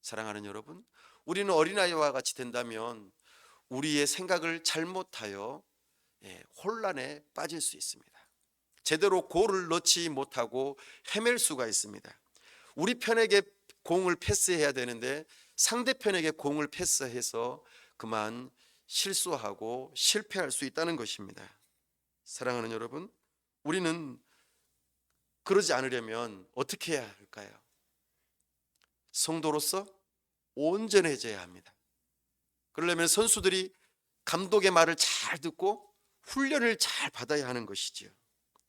사랑하는 여러분, 우리는 어린아이와 같이 된다면 우리의 생각을 잘못하여 혼란에 빠질 수 있습니다. 제대로 골을 넣지 못하고 헤맬 수가 있습니다. 우리 편에게 공을 패스해야 되는데 상대편에게 공을 패스해서 그만 실수하고 실패할 수 있다는 것입니다. 사랑하는 여러분, 우리는 그러지 않으려면 어떻게 해야 할까요? 성도로서 온전해져야 합니다. 그러려면 선수들이 감독의 말을 잘 듣고 훈련을 잘 받아야 하는 것이지요.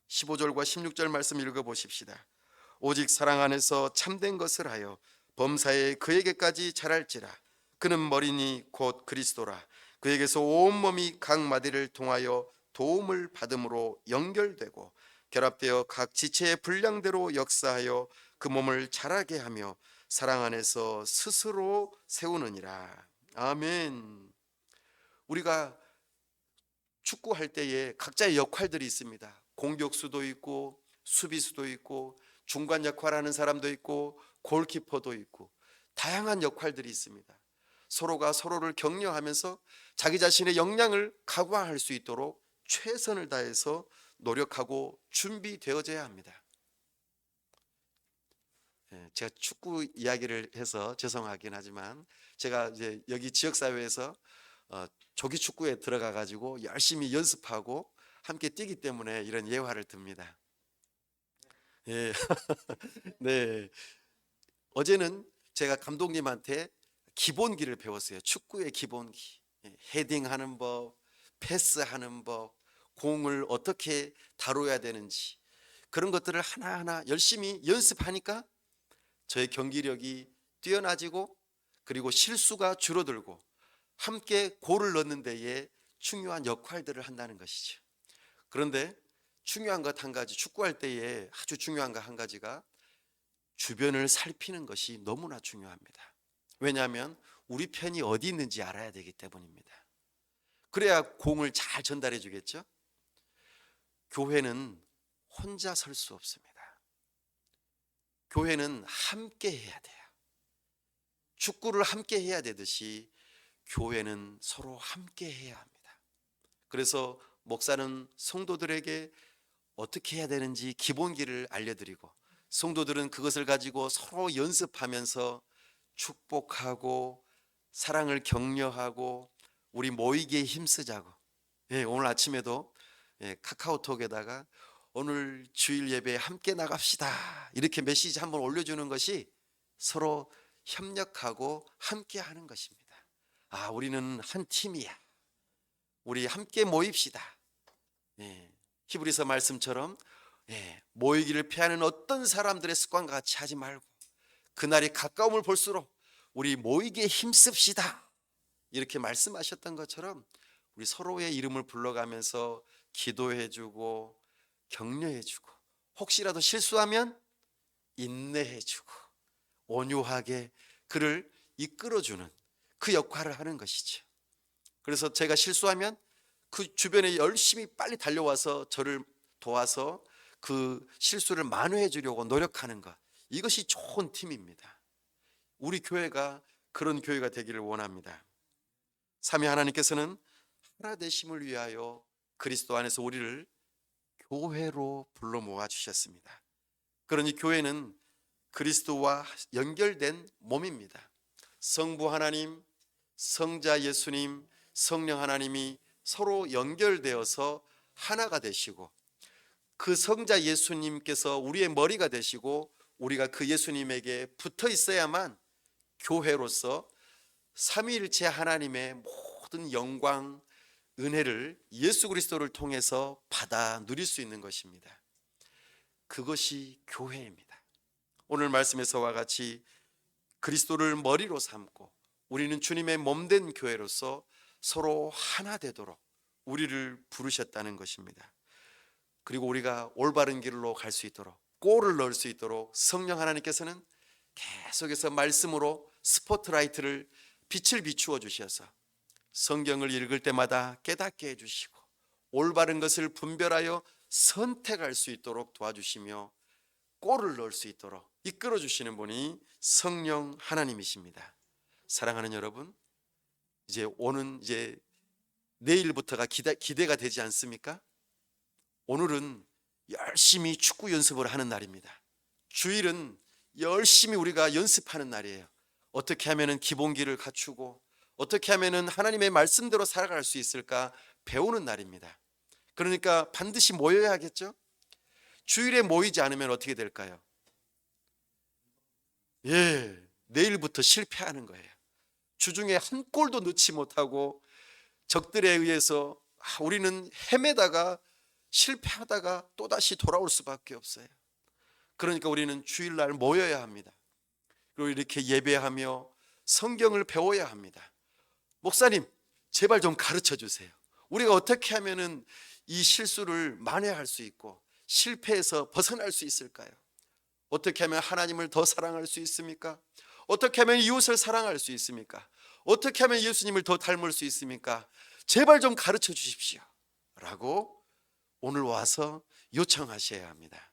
15절과 16절 말씀 읽어보십시다. 오직 사랑 안에서 참된 것을 하여 범사에 그에게까지 자랄지라. 그는 머리니 곧 그리스도라. 그에게서 온몸이 각 마디를 통하여 도움을 받음으로 연결되고 결합되어 각 지체의 분량대로 역사하여 그 몸을 자라게 하며 사랑 안에서 스스로 세우느니라. 아멘. 우리가 축구할 때에 각자의 역할들이 있습니다. 공격수도 있고 수비수도 있고 중간 역할하는 사람도 있고 골키퍼도 있고 다양한 역할들이 있습니다. 서로가 서로를 격려하면서 자기 자신의 역량을 각화할 수 있도록 최선을 다해서 노력하고 준비되어져야 합니다. 제가 축구 이야기를 해서 죄송하긴 하지만 제가 이제 여기 지역사회에서 조기 축구에 들어가 가지고 열심히 연습하고 함께 뛰기 때문에 이런 예화를 듭니다. 예. 네. 어제는 제가 감독님한테 기본기를 배웠어요. 축구의 기본기. 헤딩하는 법, 패스하는 법, 공을 어떻게 다뤄야 되는지 그런 것들을 하나하나 열심히 연습하니까 저의 경기력이 뛰어나지고 그리고 실수가 줄어들고 함께 골을 넣는 데에 중요한 역할들을 한다는 것이죠. 그런데 중요한 것 한 가지, 축구할 때에 아주 중요한 것 한 가지가 주변을 살피는 것이 너무나 중요합니다. 왜냐하면 우리 편이 어디 있는지 알아야 되기 때문입니다. 그래야 공을 잘 전달해 주겠죠. 교회는 혼자 설 수 없습니다. 교회는 함께 해야 돼요. 축구를 함께 해야 되듯이 교회는 서로 함께 해야 합니다. 그래서 목사는 성도들에게 어떻게 해야 되는지 기본기를 알려드리고 성도들은 그것을 가지고 서로 연습하면서 축복하고 사랑을 격려하고 우리 모이기에 힘쓰자고. 오늘 아침에도 카카오톡에다가 오늘 주일 예배에 함께 나갑시다 이렇게 메시지 한번 올려주는 것이 서로 협력하고 함께 하는 것입니다. 우리는 한 팀이야. 우리 함께 모입시다. 히브리서 말씀처럼 모이기를 피하는 어떤 사람들의 습관과 같이 하지 말고 그날이 가까움을 볼수록 우리 모이기에 힘씁시다 이렇게 말씀하셨던 것처럼 우리 서로의 이름을 불러가면서 기도해주고 격려해주고 혹시라도 실수하면 인내해주고 온유하게 그를 이끌어주는 그 역할을 하는 것이죠. 그래서 제가 실수하면 그 주변에 열심히 빨리 달려와서 저를 도와서 그 실수를 만회해 주려고 노력하는 것, 이것이 좋은 팀입니다. 우리 교회가 그런 교회가 되기를 원합니다. 삼위 하나님께서는 하나 되심을 위하여 그리스도 안에서 우리를 교회로 불러 모아 주셨습니다. 그러니 교회는 그리스도와 연결된 몸입니다. 성부 하나님, 성자 예수님, 성령 하나님이 서로 연결되어서 하나가 되시고 그 성자 예수님께서 우리의 머리가 되시고 우리가 그 예수님에게 붙어 있어야만 교회로서 삼위일체 하나님의 모든 영광, 은혜를 예수 그리스도를 통해서 받아 누릴 수 있는 것입니다. 그것이 교회입니다. 오늘 말씀에서와 같이 그리스도를 머리로 삼고 우리는 주님의 몸된 교회로서 서로 하나 되도록 우리를 부르셨다는 것입니다. 그리고 우리가 올바른 길로 갈 수 있도록 골을 넣을 수 있도록 성령 하나님께서는 계속해서 말씀으로 스포트라이트를 빛을 비추어 주셔서 성경을 읽을 때마다 깨닫게 해주시고 올바른 것을 분별하여 선택할 수 있도록 도와주시며 골을 넣을 수 있도록 이끌어 주시는 분이 성령 하나님이십니다. 사랑하는 여러분, 이제 내일부터가 기대가 되지 않습니까? 오늘은 열심히 축구 연습을 하는 날입니다. 주일은 열심히 우리가 연습하는 날이에요. 어떻게 하면 기본기를 갖추고 어떻게 하면 하나님의 말씀대로 살아갈 수 있을까 배우는 날입니다. 그러니까 반드시 모여야 하겠죠? 주일에 모이지 않으면 어떻게 될까요? 내일부터 실패하는 거예요. 주중에 한 골도 넣지 못하고 적들에 의해서 우리는 헤매다가 실패하다가 또다시 돌아올 수밖에 없어요. 그러니까 우리는 주일날 모여야 합니다. 그리고 이렇게 예배하며 성경을 배워야 합니다. 목사님, 제발 좀 가르쳐 주세요. 우리가 어떻게 하면은 이 실수를 만회할 수 있고 실패에서 벗어날 수 있을까요? 어떻게 하면 하나님을 더 사랑할 수 있습니까? 어떻게 하면 이웃을 사랑할 수 있습니까? 어떻게 하면 예수님을 더 닮을 수 있습니까? 제발 좀 가르쳐 주십시오 라고 오늘 와서 요청하셔야 합니다.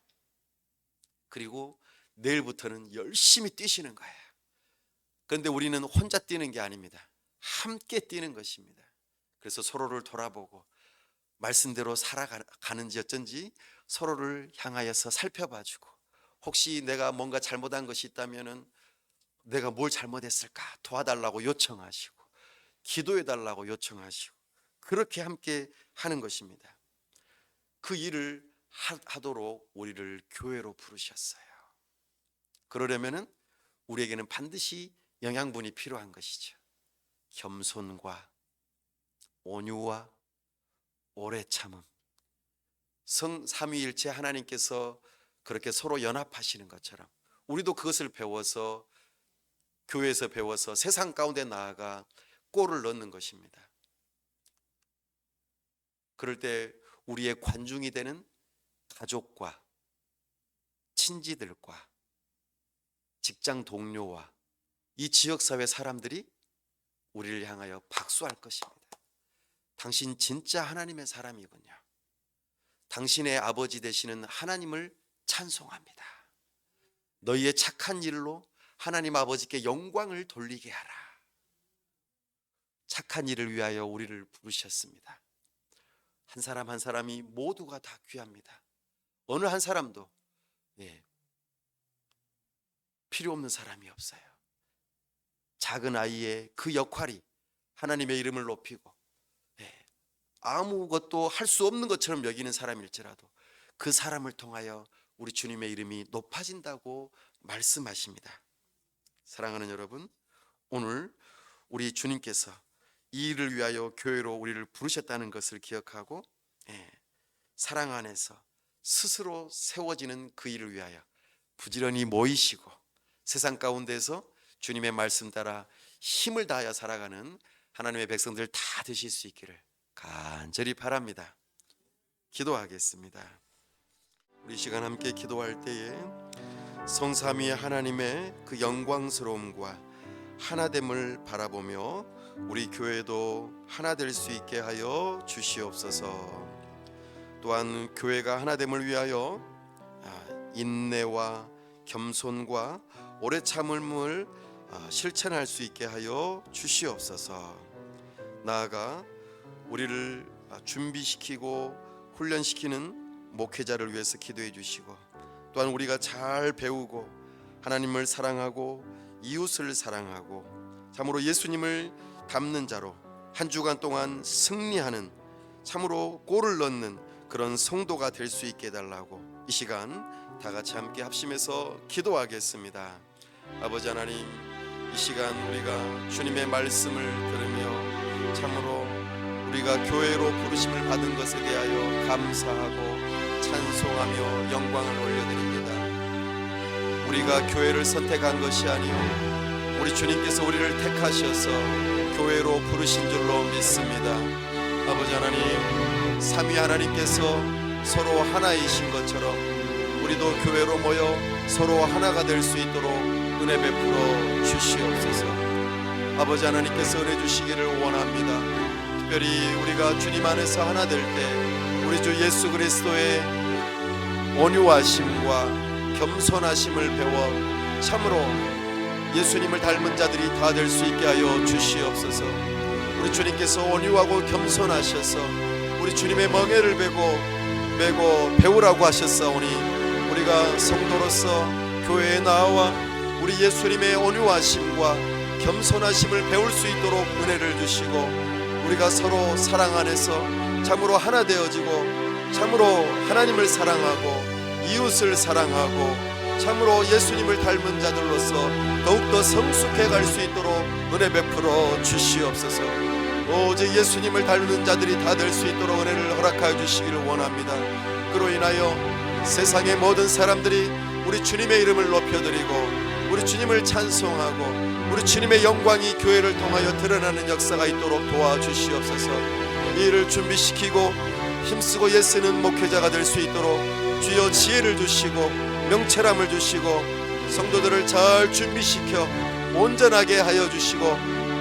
그리고 내일부터는 열심히 뛰시는 거예요. 그런데 우리는 혼자 뛰는 게 아닙니다. 함께 뛰는 것입니다. 그래서 서로를 돌아보고 말씀대로 살아가는지 어쩐지 서로를 향하여서 살펴봐주고, 혹시 내가 뭔가 잘못한 것이 있다면 내가 뭘 잘못했을까 도와달라고 요청하시고, 기도해달라고 요청하시고, 그렇게 함께 하는 것입니다. 그 일을 하도록 우리를 교회로 부르셨어요. 그러려면 우리에게는 반드시 영양분이 필요한 것이죠. 겸손과 온유와 오래 참음. 삼위일체 하나님께서 그렇게 서로 연합하시는 것처럼 우리도 그것을 배워서, 교회에서 배워서 세상 가운데 나아가 골을 넣는 것입니다. 그럴 때 우리의 관중이 되는 가족과 친지들과 직장 동료와 이 지역사회 사람들이 우리를 향하여 박수할 것입니다. 당신 진짜 하나님의 사람이군요. 당신의 아버지 되시는 하나님을 찬송합니다. 너희의 착한 일로 하나님 아버지께 영광을 돌리게 하라. 착한 일을 위하여 우리를 부르셨습니다. 한 사람 한 사람이 모두가 다 귀합니다. 어느 한 사람도 필요 없는 사람이 없어요. 작은 아이의 그 역할이 하나님의 이름을 높이고 아무것도 할 수 없는 것처럼 여기는 사람일지라도 그 사람을 통하여 우리 주님의 이름이 높아진다고 말씀하십니다. 사랑하는 여러분, 오늘 우리 주님께서 이 일을 위하여 교회로 우리를 부르셨다는 것을 기억하고 사랑 안에서 스스로 세워지는 그 일을 위하여 부지런히 모이시고 세상 가운데서 주님의 말씀 따라 힘을 다하여 살아가는 하나님의 백성들 다 되실 수 있기를 간절히 바랍니다. 기도하겠습니다. 우리 시간 함께 기도할 때에 성삼위 하나님의 그 영광스러움과 하나됨을 바라보며 우리 교회도 하나 될 수 있게 하여 주시옵소서. 또한 교회가 하나됨을 위하여 인내와 겸손과 오래 참음을 실천할 수 있게 하여 주시옵소서. 나아가 우리를 준비시키고 훈련시키는 목회자를 위해서 기도해 주시고, 또한 우리가 잘 배우고 하나님을 사랑하고 이웃을 사랑하고 참으로 예수님을 닮는 자로 한 주간 동안 승리하는, 참으로 골을 넣는 그런 성도가 될 수 있게 해달라고 이 시간 다 같이 함께 합심해서 기도하겠습니다. 아버지 하나님, 이 시간 우리가 주님의 말씀을 들으며 참으로 우리가 교회로 부르심을 받은 것에 대하여 감사하고 찬송하며 영광을 올려드립니다. 우리가 교회를 선택한 것이 아니요 우리 주님께서 우리를 택하셔서 교회로 부르신 줄로 믿습니다. 아버지 하나님, 삼위 하나님께서 서로 하나이신 것처럼 우리도 교회로 모여 서로 하나가 될 수 있도록 은혜 베풀어 주시옵소서. 아버지 하나님께서 은혜 주시기를 원합니다. 특별히 우리가 주님 안에서 하나 될 때 우리 주 예수 그리스도의 온유하심과 겸손하심을 배워 참으로 예수님을 닮은 자들이 다 될 수 있게 하여 주시옵소서. 우리 주님께서 온유하고 겸손하셔서 우리 주님의 멍에를 메고 배우라고 하셨사오니 우리가 성도로서 교회에 나와 우리 예수님의 온유하심과 겸손하심을 배울 수 있도록 은혜를 주시고, 우리가 서로 사랑 안에서 참으로 하나 되어지고 참으로 하나님을 사랑하고 이웃을 사랑하고 참으로 예수님을 닮은 자들로서 더욱더 성숙해 갈 수 있도록 은혜 베풀어 주시옵소서. 오직 예수님을 닮는 자들이 다 될 수 있도록 은혜를 허락하여 주시기를 원합니다. 그로 인하여 세상의 모든 사람들이 우리 주님의 이름을 높여드리고 우리 주님을 찬송하고 우리 주님의 영광이 교회를 통하여 드러나는 역사가 있도록 도와주시옵소서. 이 일을 준비시키고 힘쓰고 애쓰는 목회자가 될 수 있도록 주여 지혜를 주시고 명철함을 주시고 성도들을 잘 준비시켜 온전하게 하여 주시고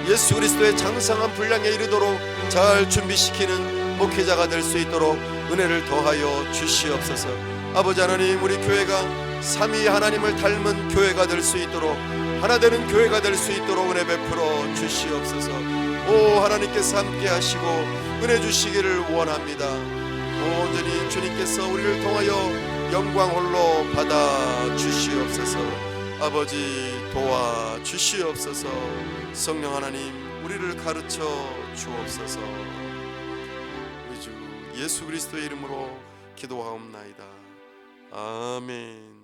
예수 그리스도의 장성한 분량에 이르도록 잘 준비시키는 목회자가 될 수 있도록 은혜를 더하여 주시옵소서. 아버지 하나님, 우리 교회가 삼위 하나님을 닮은 교회가 될 수 있도록, 하나 되는 교회가 될 수 있도록 은혜 베풀어 주시옵소서. 오 하나님께서 함께 하시고 은혜 주시기를 원합니다. 온전히 주님께서 우리를 통하여 영광 홀로 받아 주시옵소서. 아버지 도와 주시옵소서. 성령 하나님, 우리를 가르쳐 주옵소서. 우리 주 예수 그리스도의 이름으로 기도하옵나이다. 아멘.